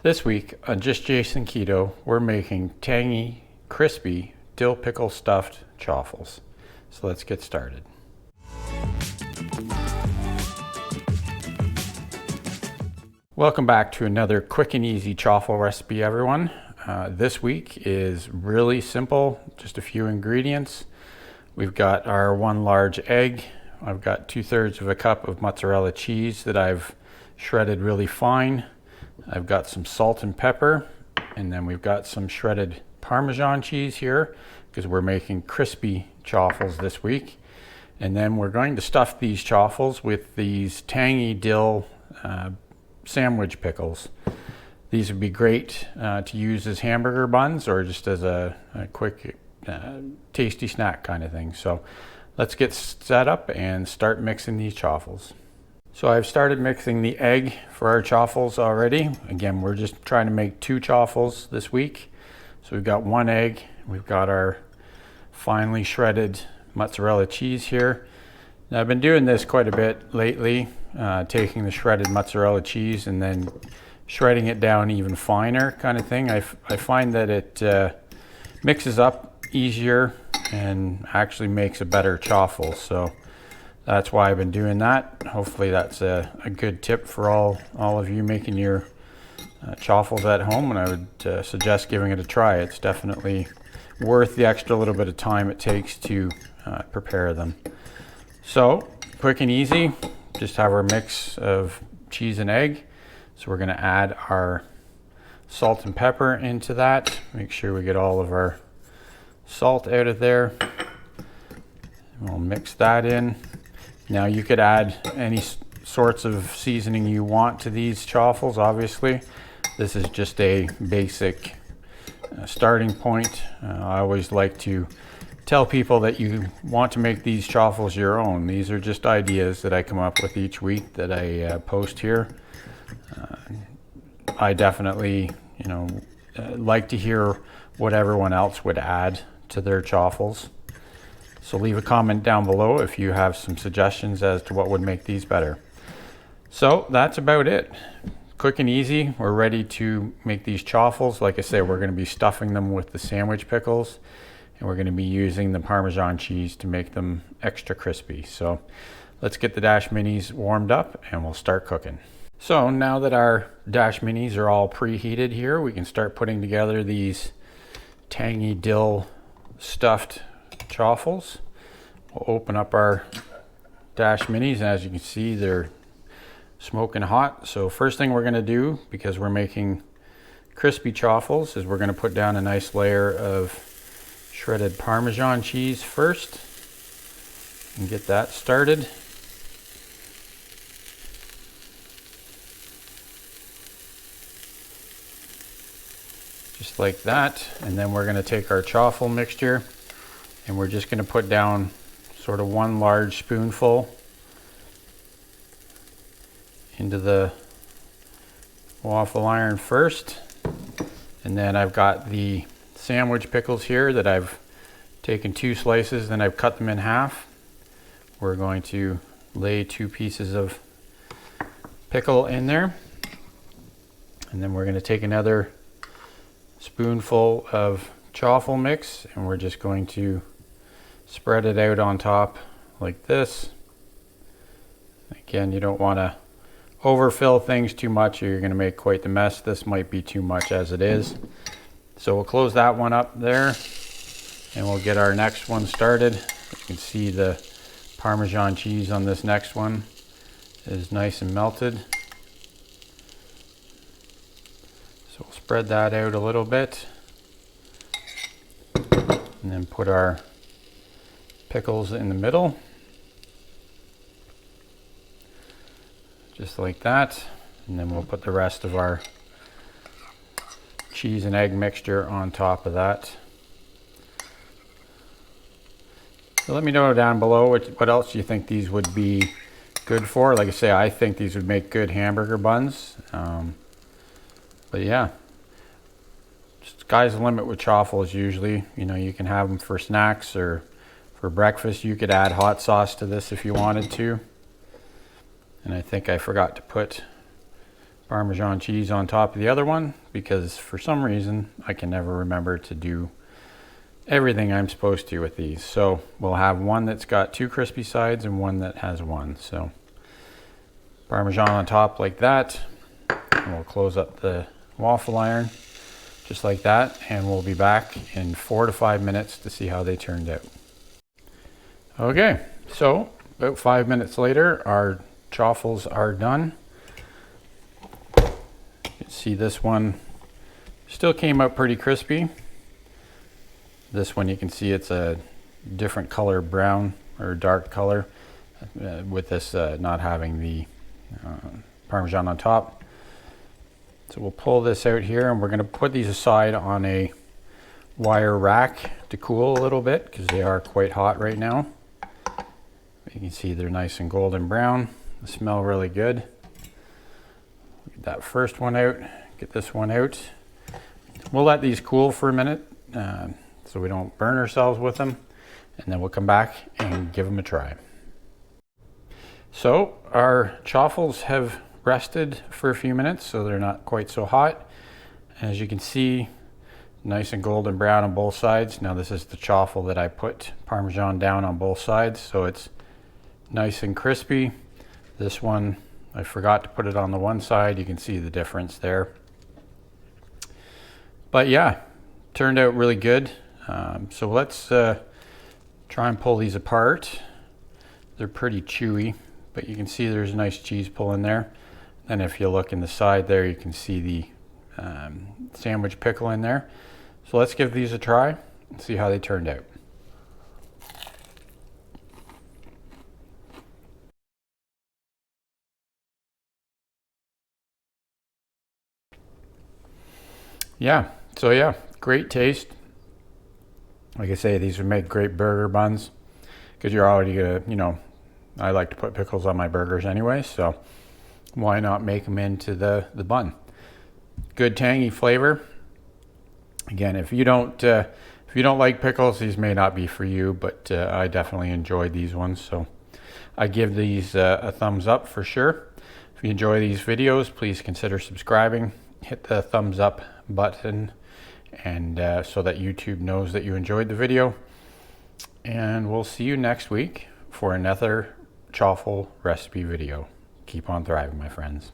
This week on Just Jason Keto, we're making tangy, crispy, dill pickle stuffed chaffles. So let's get started. Welcome back to another quick and easy chaffle recipe, everyone. This week is really simple, just a few ingredients. We've got our one large egg. I've got 2/3 of a cup of mozzarella cheese that I've shredded really fine. I've got some salt and pepper, and then we've got some shredded Parmesan cheese here because we're making crispy chaffles this week. And then we're going to stuff these chaffles with these tangy dill sandwich pickles. These would be great to use as hamburger buns or just as a quick tasty snack kind of thing. So let's get set up and start mixing these chaffles. So I've started mixing the egg for our chaffles already. Again, we're just trying to make 2 chaffles this week. So we've got 1 egg, we've got our finely shredded mozzarella cheese here. Now I've been doing this quite a bit lately, taking the shredded mozzarella cheese and then shredding it down even finer kind of thing. I find that it mixes up easier and actually makes a better chaffle. So that's why I've been doing that. Hopefully that's a good tip for all of you making your chaffles at home, and I would suggest giving it a try. It's definitely worth the extra little bit of time it takes to prepare them. So quick and easy, just have our mix of cheese and egg. So we're going to add our salt and pepper into that. Make sure we get all of our salt out of there. We'll mix that in. Now you could add any sorts of seasoning you want to these chaffles, obviously. This is just a basic starting point. I always like to tell people that you want to make these chaffles your own. These are just ideas that I come up with each week that I post here. I definitely, like to hear what everyone else would add to their chaffles. So leave a comment down below if you have some suggestions as to what would make these better. So that's about it. Quick and easy. We're ready to make these chaffles. Like I say, we're going to be stuffing them with the sandwich pickles, and we're going to be using the Parmesan cheese to make them extra crispy. So let's get the Dash Minis warmed up and we'll start cooking. So now that our Dash Minis are all preheated here, we can start putting together these tangy dill stuffed chaffles. We'll open up our Dash Minis, and as you can see, they're smoking hot. So first thing we're going to do, because we're making crispy chaffles, is we're going to put down a nice layer of shredded Parmesan cheese first and get that started. Just like that. And then we're going to take our chaffle mixture and we're just going to put down sort of 1 large spoonful into the waffle iron first. And then I've got the sandwich pickles here that I've taken 2 slices, then I've cut them in half. We're going to lay 2 pieces of pickle in there. And then we're going to take another spoonful of chaffle mix and we're just going to spread it out on top like this. Again, you don't want to overfill things too much or you're going to make quite the mess. This might be too much as it is. So we'll close that one up there and we'll get our next one started. You can see the Parmesan cheese on this next one is nice and melted. So we'll spread that out a little bit and then put our pickles in the middle, just like that. And then we'll put the rest of our cheese and egg mixture on top of that. So let me know down below what else you think these would be good for. Like I say, I think these would make good hamburger buns. But yeah, sky's the limit with chaffles usually. You can have them for snacks or for breakfast. You could add hot sauce to this if you wanted to. And I think I forgot to put Parmesan cheese on top of the other one, because for some reason I can never remember to do everything I'm supposed to with these. So we'll have one that's got 2 crispy sides and one that has 1. So Parmesan on top like that, and we'll close up the waffle iron just like that, and we'll be back in 4 to 5 minutes to see how they turned out. Okay, so about 5 minutes later, our chaffles are done. You can see this one still came out pretty crispy. This one you can see it's a different color, brown or dark color, with this not having the Parmesan on top. So we'll pull this out here, and we're going to put these aside on a wire rack to cool a little bit, because they are quite hot right now. You can see they're nice and golden brown. They smell really good. Get that first one out, get this one out. We'll let these cool for a minute so we don't burn ourselves with them, and then we'll come back and give them a try. So our chaffles have rested for a few minutes, so they're not quite so hot. As you can see, nice and golden brown on both sides. Now this is the chaffle that I put Parmesan down on both sides, so it's nice and crispy. This one, I forgot to put it on the one side. You can see the difference there. But yeah, turned out really good. So let's try and pull these apart. They're pretty chewy, but you can see there's a nice cheese pull in there. And if you look in the side there, you can see the sandwich pickle in there. So let's give these a try and see how they turned out. Yeah, great taste. Like I say, these would make great burger buns, because you're already gonna, I like to put pickles on my burgers anyway, so why not make them into the bun? Good tangy flavor. Again, if you don't like pickles, these may not be for you, but I definitely enjoyed these ones, so I give these a thumbs up for sure. If you enjoy these videos, please consider subscribing. Hit the thumbs up button, and so that YouTube knows that you enjoyed the video. And we'll see you next week for another chaffle recipe video. Keep on thriving, my friends.